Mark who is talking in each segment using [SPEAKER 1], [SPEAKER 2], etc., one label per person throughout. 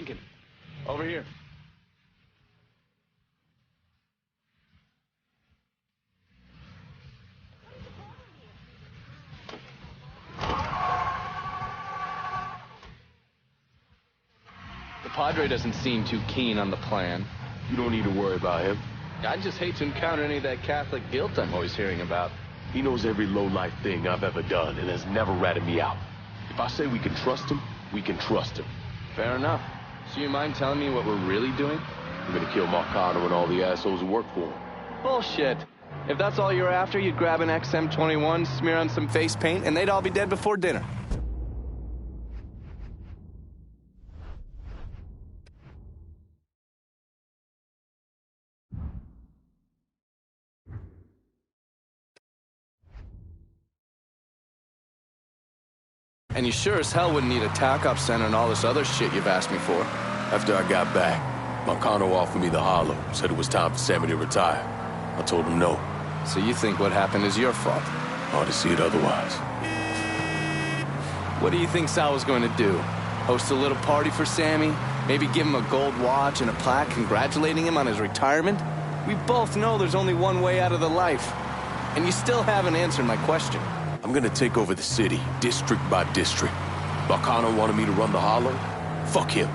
[SPEAKER 1] Lincoln, over here. The Padre doesn't seem too keen on the plan.
[SPEAKER 2] You don't need to worry about him.
[SPEAKER 1] I'd just hate to encounter any of that Catholic guilt I'm always hearing about.
[SPEAKER 2] He knows every low-life thing I've ever done and has never ratted me out. If I say we can trust him, we can trust him.
[SPEAKER 1] Fair enough. So you mind telling me what we're really doing?
[SPEAKER 2] We're gonna kill Marcano and all the assholes who work for him.
[SPEAKER 1] Bullshit. If that's all you're after, you'd grab an XM21, smear on some face paint, and they'd all be dead before dinner. And you sure as hell wouldn't need a tack-up center and all this other shit you've asked me for.
[SPEAKER 2] After I got back, Marcano offered me the hollow, said it was time for Sammy to retire. I told him no.
[SPEAKER 1] So you think what happened is your fault?
[SPEAKER 2] Hard to see it otherwise.
[SPEAKER 1] What do you think Sal was going to do? Host a little party for Sammy? Maybe give him a gold watch and a plaque congratulating him on his retirement? We both know there's only one way out of the life. And you still haven't answered my question.
[SPEAKER 2] I'm gonna take over the city, district by district. Marcano wanted me to run the hollow? Fuck him.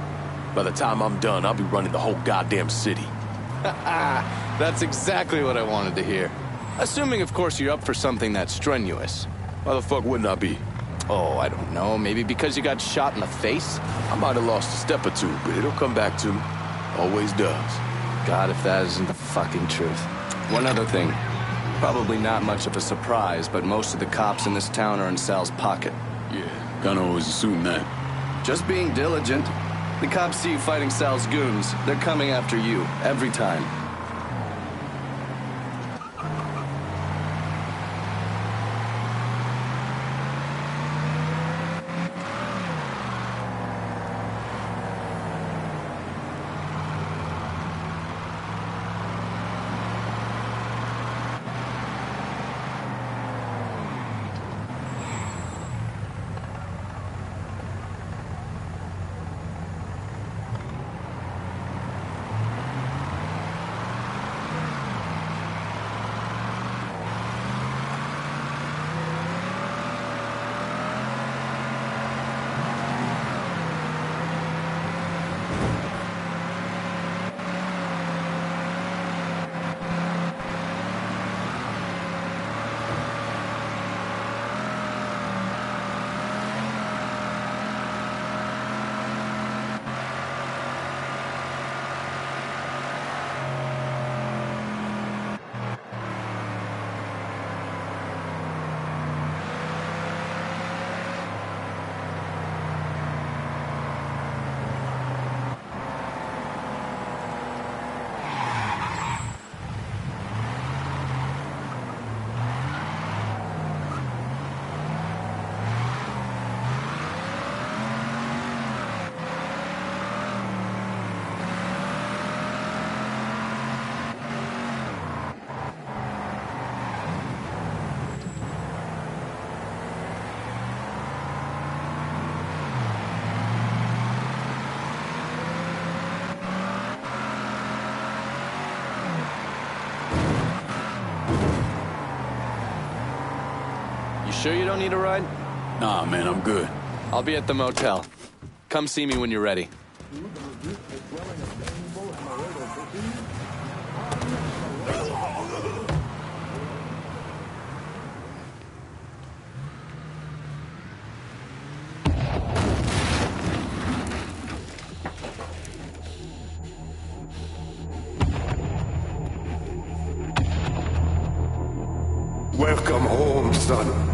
[SPEAKER 2] By the time I'm done, I'll be running the whole goddamn city.
[SPEAKER 1] That's exactly what I wanted to hear. Assuming, of course, you're up for something that's strenuous.
[SPEAKER 2] Why the fuck wouldn't I be?
[SPEAKER 1] Oh, I don't know. Maybe because you got shot in the face?
[SPEAKER 2] I might have lost a step or two, but it'll come back to me. Always does.
[SPEAKER 1] God, if that isn't the fucking truth. One other thing. Probably not much of a surprise, but most of the cops in this town are in Sal's pocket.
[SPEAKER 2] Yeah, kinda always assume that.
[SPEAKER 1] Just being diligent. The cops see you fighting Sal's goons. They're coming after you, every time. Sure you don't need a ride?
[SPEAKER 2] Nah, man, I'm good.
[SPEAKER 1] I'll be at the motel. Come see me when you're ready.
[SPEAKER 2] Welcome home, son.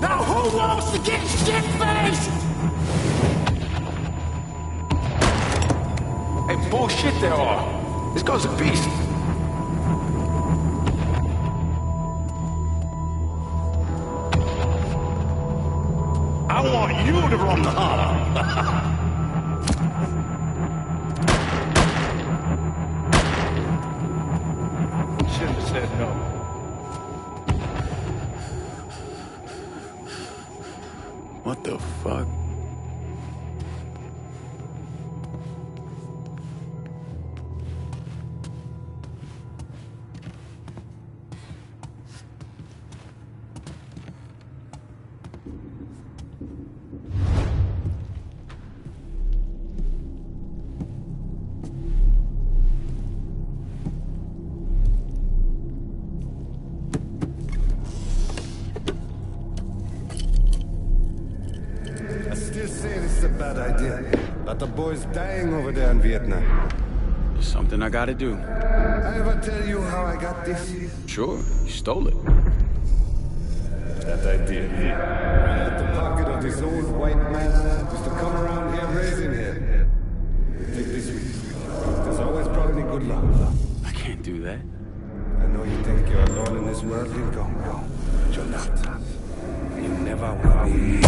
[SPEAKER 3] Now who wants to get shit-faced?
[SPEAKER 2] Hey, bullshit they are. This guy's a beast.
[SPEAKER 3] I want you to run the hollow. Shouldn't have said no.
[SPEAKER 2] What the fuck?
[SPEAKER 4] The boys dying over there in Vietnam.
[SPEAKER 5] It's something I gotta do.
[SPEAKER 4] I ever tell you how I got this?
[SPEAKER 5] Sure, you stole it.
[SPEAKER 4] That I did. I had the pocket of this old white man used to come around here raising hell. Take this with you. There's always brought me good luck.
[SPEAKER 5] I can't do that.
[SPEAKER 4] I know you think you're alone in this world, Lincoln, but you're not. You never will be.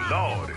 [SPEAKER 3] Lord.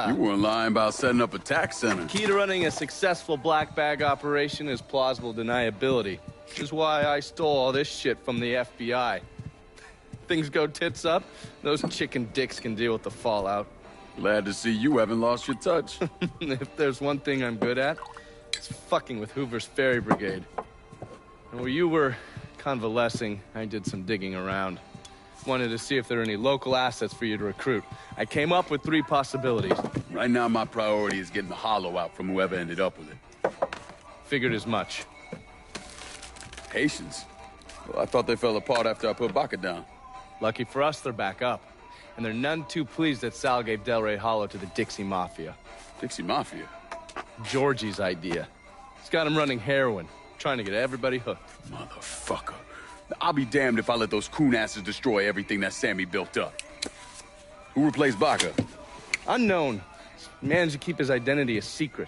[SPEAKER 5] You weren't lying about setting up a tax center.
[SPEAKER 1] Key to running a successful black bag operation is plausible deniability, which is why I stole all this shit from the FBI. Things go tits up, those chicken dicks can deal with the fallout.
[SPEAKER 5] Glad to see you haven't lost your touch.
[SPEAKER 1] If there's one thing I'm good at, it's fucking with Hoover's Ferry Brigade. And where you were convalescing, I did some digging around. Wanted to see if there are any local assets for you to recruit. I came up with 3 possibilities.
[SPEAKER 5] Right now, my priority is getting the hollow out from whoever ended up with it.
[SPEAKER 1] Figured as much.
[SPEAKER 5] Haitians? Well, I thought they fell apart after I put Baca down.
[SPEAKER 1] Lucky for us, they're back up. And they're none too pleased that Sal gave Delray Hollow to the Dixie Mafia.
[SPEAKER 5] Dixie Mafia?
[SPEAKER 1] Georgie's idea. He's got him running heroin, trying to get everybody hooked.
[SPEAKER 5] Motherfucker. I'll be damned if I let those coon asses destroy everything that Sammy built up. Who replaced Baca?
[SPEAKER 1] Unknown. He's managed to keep his identity a secret.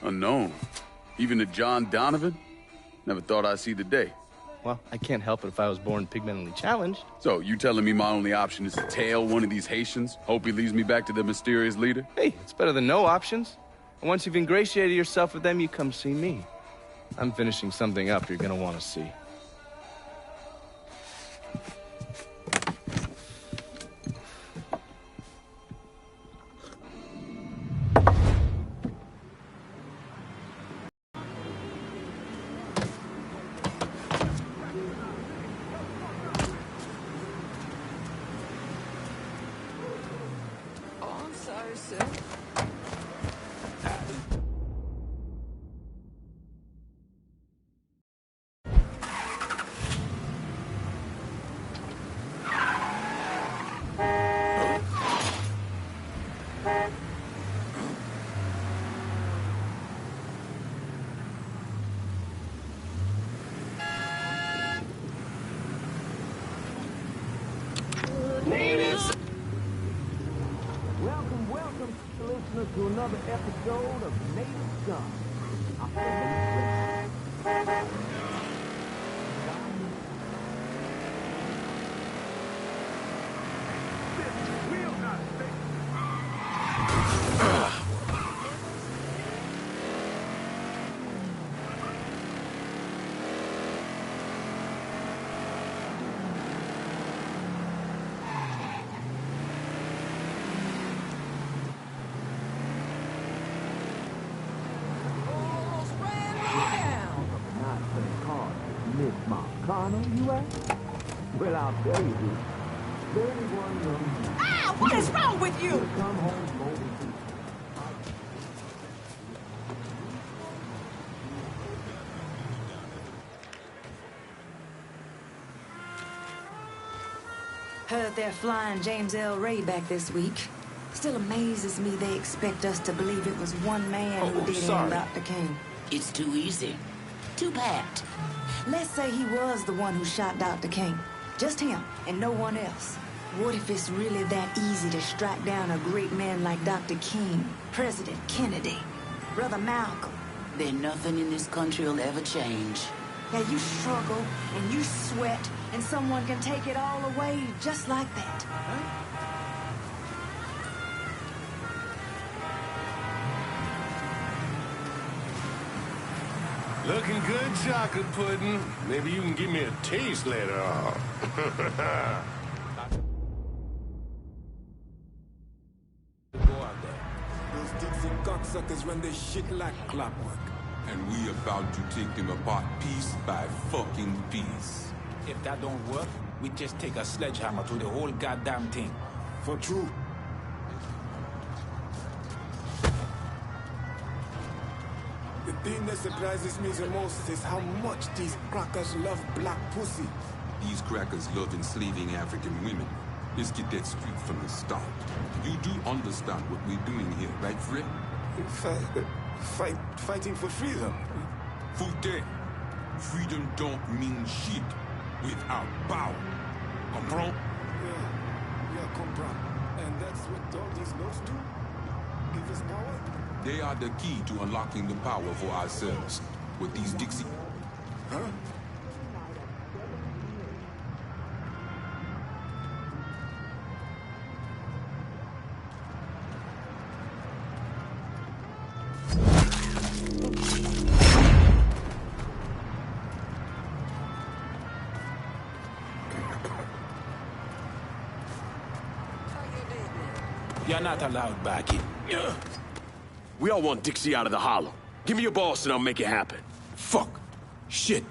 [SPEAKER 5] Unknown? Even to John Donovan? Never thought I'd see the day.
[SPEAKER 1] Well, I can't help it if I was born pigmentally challenged.
[SPEAKER 5] So, you telling me my only option is to tail one of these Haitians? Hope he leads me back to the mysterious leader?
[SPEAKER 1] Hey, it's better than no options. And once you've ingratiated yourself with them, you come see me. I'm finishing something up you're gonna want to see.
[SPEAKER 6] another episode of Native Gun. You ask? Well, I'll tell you this. 31 young.
[SPEAKER 7] Ah! What is wrong with you?
[SPEAKER 6] Come home, Goldie.
[SPEAKER 7] Heard they're flying James L. Ray back this week. Still amazes me they expect us to believe it was one man who did it in Dr. King.
[SPEAKER 8] It's too easy. Too bad.
[SPEAKER 7] Let's say he was the one who shot Dr. King. Just him, and no one else. What if it's really that easy to strike down a great man like Dr. King, President Kennedy, Brother Malcolm?
[SPEAKER 8] Then nothing in this country will ever change.
[SPEAKER 7] Yeah, you struggle, and you sweat, and someone can take it all away just like that. Huh?
[SPEAKER 3] Looking good, chocolate pudding. Maybe you can give me a taste later on.
[SPEAKER 4] Those Dixie cocksuckers run this shit like clockwork.
[SPEAKER 9] And we about to take them apart piece by fucking piece.
[SPEAKER 10] If that don't work, we just take a sledgehammer to the whole goddamn thing.
[SPEAKER 4] For true. The thing that surprises me the most is how much these crackers love black pussy.
[SPEAKER 9] These crackers love enslaving African women. Let's get that straight from the start. You do understand what we're doing here, right, Fred?
[SPEAKER 4] Fighting for freedom.
[SPEAKER 9] Fouté, freedom don't mean shit without power. Comprend?
[SPEAKER 4] Yeah, comprend. And that's what all these laws do? Give us power?
[SPEAKER 9] They are the key to unlocking the power for ourselves. With these Dixie.
[SPEAKER 4] Huh?
[SPEAKER 10] You're not allowed back in.
[SPEAKER 2] We all want Dixie out of the hollow. Give me your boss and I'll make it happen.
[SPEAKER 10] Fuck. Shit.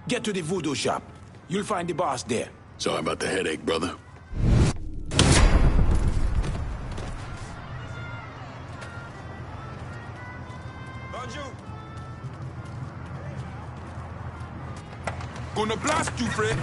[SPEAKER 10] Get to the voodoo shop. You'll find the boss there.
[SPEAKER 2] Sorry about the headache, brother.
[SPEAKER 9] Gonna blast you, Fred.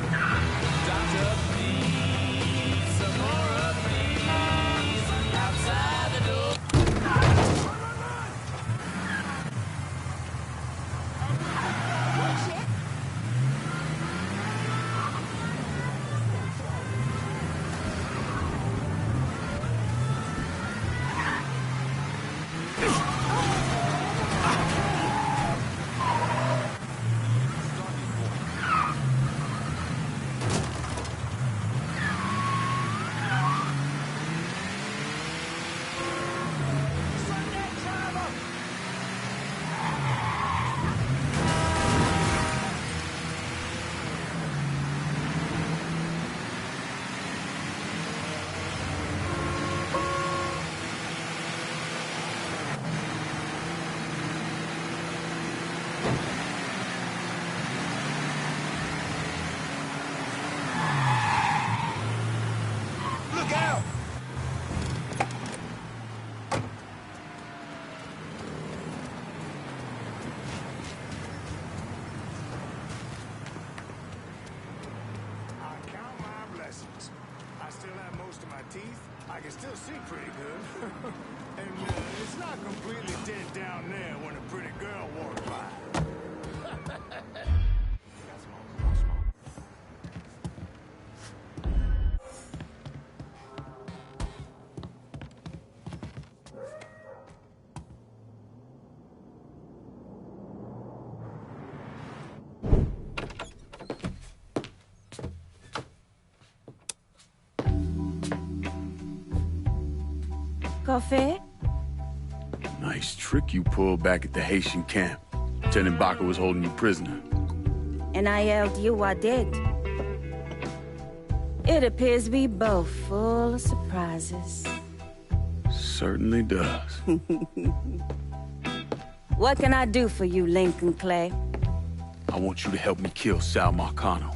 [SPEAKER 3] I can still see pretty good. And it's not completely dead down there when a pretty girl walks by.
[SPEAKER 11] Parfait?
[SPEAKER 5] Nice trick you pulled back at the Haitian camp. Lieutenant Baca was holding you prisoner.
[SPEAKER 11] And I yelled you are dead. It appears we both full of surprises.
[SPEAKER 5] Certainly does.
[SPEAKER 11] What can I do for you, Lincoln Clay?
[SPEAKER 5] I want you to help me kill Sal Marcano.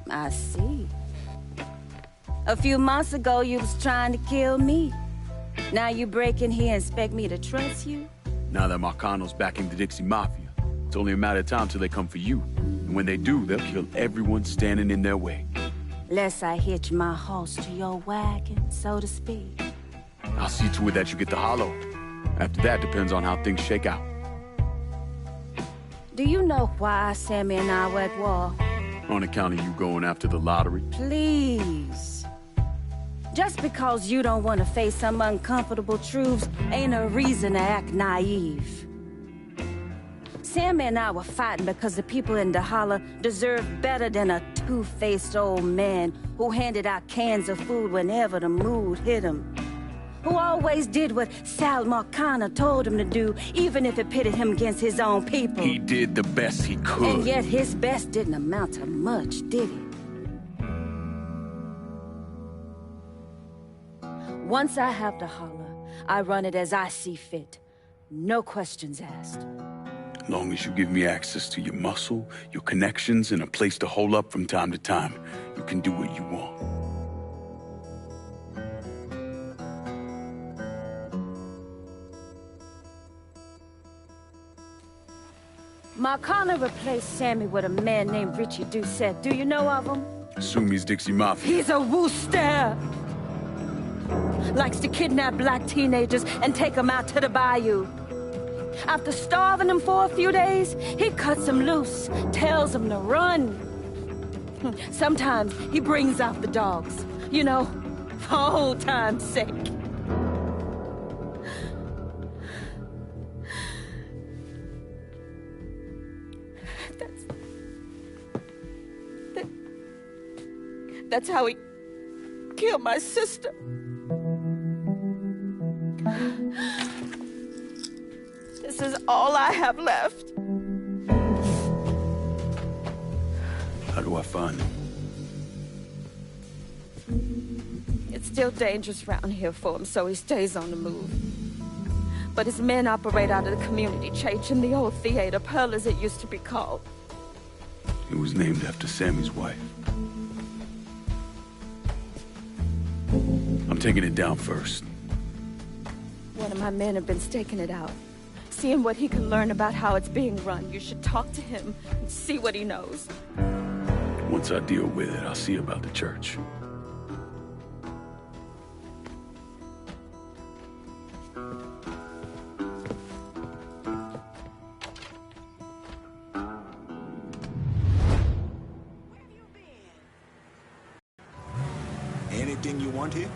[SPEAKER 11] I see. A few months ago, you was trying to kill me. Now you break in here and expect me to trust you?
[SPEAKER 5] Now that Marcano's backing the Dixie Mafia, it's only a matter of time till they come for you. And when they do, they'll kill everyone standing in their way.
[SPEAKER 11] Lest I hitch my horse to your wagon, so to speak.
[SPEAKER 5] I'll see to it that you get the hollow. After that, depends on how things shake out.
[SPEAKER 11] Do you know why Sammy and I were at war?
[SPEAKER 5] On account of you going after the lottery?
[SPEAKER 11] Please. Just because you don't want to face some uncomfortable truths ain't a reason to act naive. Sammy and I were fighting because the people in Dahala deserve better than a two-faced old man who handed out cans of food whenever the mood hit him. Who always did what Sal Marcano told him to do, even if it pitted him against his own people.
[SPEAKER 5] He did the best he could.
[SPEAKER 11] And yet his best didn't amount to much, did it? Once I have the holler, I run it as I see fit. No questions asked.
[SPEAKER 5] As long as you give me access to your muscle, your connections, and a place to hole up from time to time, you can do what you want.
[SPEAKER 11] Marcano replaced Sammy with a man named Richie Doucette. Do you know of him?
[SPEAKER 5] Assume he's Dixie Mafia.
[SPEAKER 11] He's a wooster! Likes to kidnap black teenagers and take them out to the bayou. After starving them for a few days, he cuts them loose, tells them to run. Sometimes he brings out the dogs, you know, for old time's sake. That's how he killed my sister. This is all I have left.
[SPEAKER 5] How do I find him?
[SPEAKER 11] It's still dangerous around here for him, so he stays on the move. But his men operate out of the community church in the old theater, Pearl as it used to be called.
[SPEAKER 5] It was named after Sammy's wife. I'm taking it down first.
[SPEAKER 11] One of my men have been staking it out. Seeing what he can learn about how it's being run. You should talk to him and see what he knows.
[SPEAKER 5] Once I deal with it, I'll see about the church.
[SPEAKER 10] Anything you want here?